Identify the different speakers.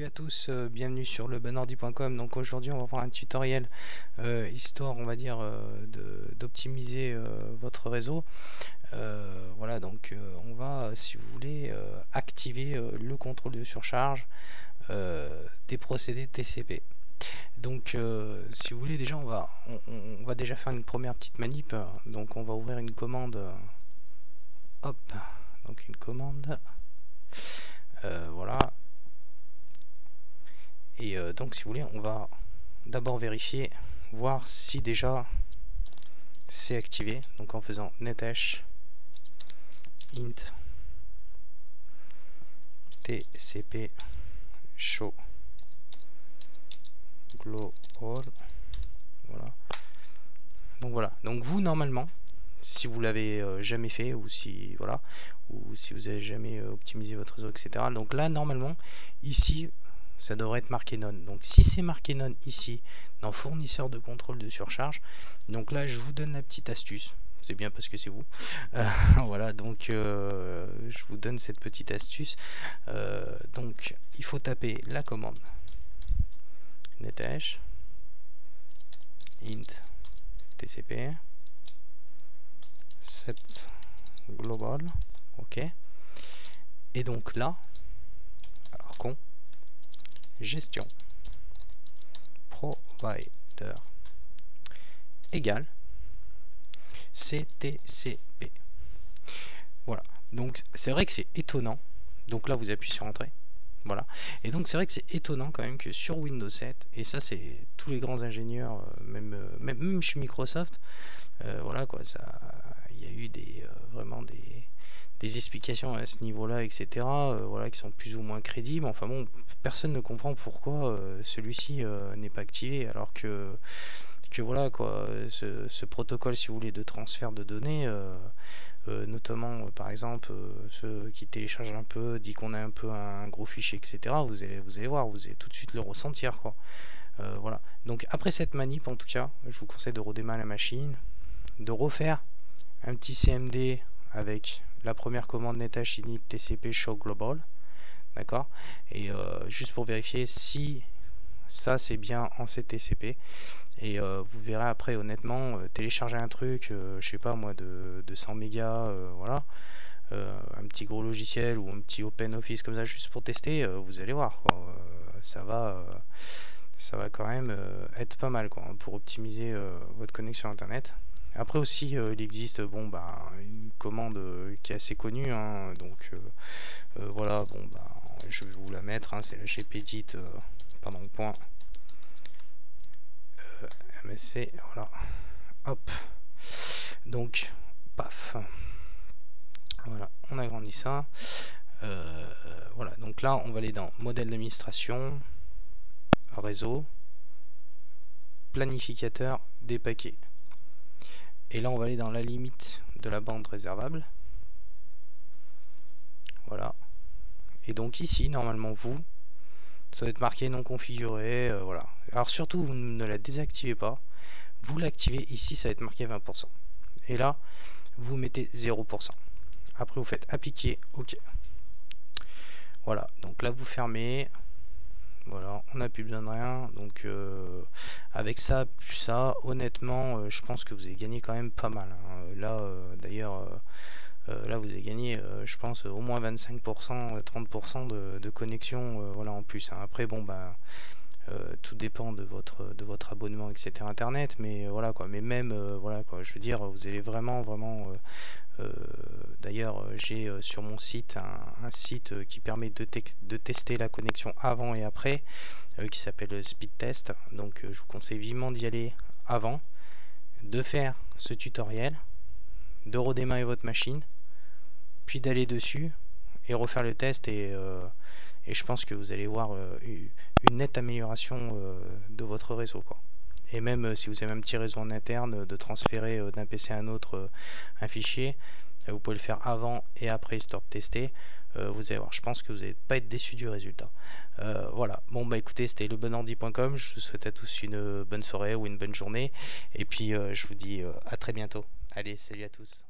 Speaker 1: à tous, bienvenue sur lebonordi.com. Donc aujourd'hui on va voir un tutoriel histoire on va dire d'optimiser votre réseau. Voilà, donc on va, si vous voulez, activer le contrôle de surcharge des procédés TCP. Donc si vous voulez, déjà on va déjà faire une première petite manip. Donc on va ouvrir une commande, hop, donc une commande, voilà. Et donc si vous voulez, on va d'abord vérifier, voir si déjà c'est activé, donc en faisant nethash int tcp show global. Voilà. Donc vous normalement, si vous l'avez jamais fait, ou si voilà, ou si vous avez jamais optimisé votre réseau, etc. Donc là normalement ici ça devrait être marqué non. Donc si c'est marqué non ici dans fournisseur de contrôle de surcharge, donc là je vous donne la petite astuce. C'est bien parce que c'est vous. Voilà, donc je vous donne cette petite astuce. Donc il faut taper la commande nethash int tcp set global, ok. Et donc là, alors gestion provider égale CTCP. Voilà. Donc c'est vrai que c'est étonnant. Donc là vous appuyez sur entrée. Voilà. Et donc c'est vrai que c'est étonnant quand même que sur Windows 7, et ça c'est tous les grands ingénieurs, même chez Microsoft, voilà quoi, ça, il y a eu vraiment des explications à ce niveau-là, etc. Voilà, qui sont plus ou moins crédibles. Enfin bon, personne ne comprend pourquoi celui-ci n'est pas activé, alors que voilà quoi, ce protocole, si vous voulez, de transfert de données, notamment par exemple ceux qui téléchargent un peu, dit qu'on a un peu un gros fichier, etc. Vous allez voir, vous allez tout de suite le ressentir quoi. Voilà. Donc après cette manip, en tout cas, je vous conseille de redémarrer la machine, de refaire un petit CMD avec la première commande nethash init tcp show global, d'accord, et juste pour vérifier si ça c'est bien en CTCP. Et vous verrez après, honnêtement, télécharger un truc, je sais pas moi, de 100 mégas, voilà, un petit gros logiciel ou un petit open office comme ça juste pour tester, vous allez voir quoi, ça va quand même être pas mal quoi, pour optimiser votre connexion internet. Après aussi il existe une commande qui est assez connue, hein, donc voilà, je vais vous la mettre, hein, c'est la gpedit point msc, voilà, hop, donc paf, voilà, on agrandit ça. Voilà, donc là on va aller dans modèle d'administration, réseau, planificateur des paquets, et là on va aller dans la limite de la bande réservable. Voilà, et donc ici normalement ça va être marqué non configuré, voilà. Alors surtout vous ne la désactivez pas, vous l'activez ici, ça va être marqué 20%, et là vous mettez 0%. Après vous faites appliquer, ok. Voilà, donc là vous fermez. Voilà, on n'a plus besoin de rien. Donc avec ça, plus ça, honnêtement, je pense que vous avez gagné quand même pas mal, hein. Là, d'ailleurs, là vous avez gagné, je pense, au moins 25%, 30% de connexion, voilà, en plus, hein. Après, bon, tout dépend de votre abonnement, etc. Internet, mais voilà quoi. Mais même, voilà quoi, je veux dire, vous allez vraiment, d'ailleurs, j'ai sur mon site un site qui permet de tester la connexion avant et après, qui s'appelle Speed Test. Donc je vous conseille vivement d'y aller avant, de faire ce tutoriel, de redémarrer votre machine, puis d'aller dessus et refaire le test, et je pense que vous allez voir une nette amélioration de votre réseau quoi. Et même si vous avez un petit réseau en interne, de transférer d'un PC à un autre un fichier, vous pouvez le faire avant et après histoire de tester. Vous allez voir, je pense que vous n'allez pas être déçu du résultat. Voilà, bon bah écoutez, c'était lebonordi.com, je vous souhaite à tous une bonne soirée ou une bonne journée, et puis je vous dis à très bientôt. Allez, salut à tous.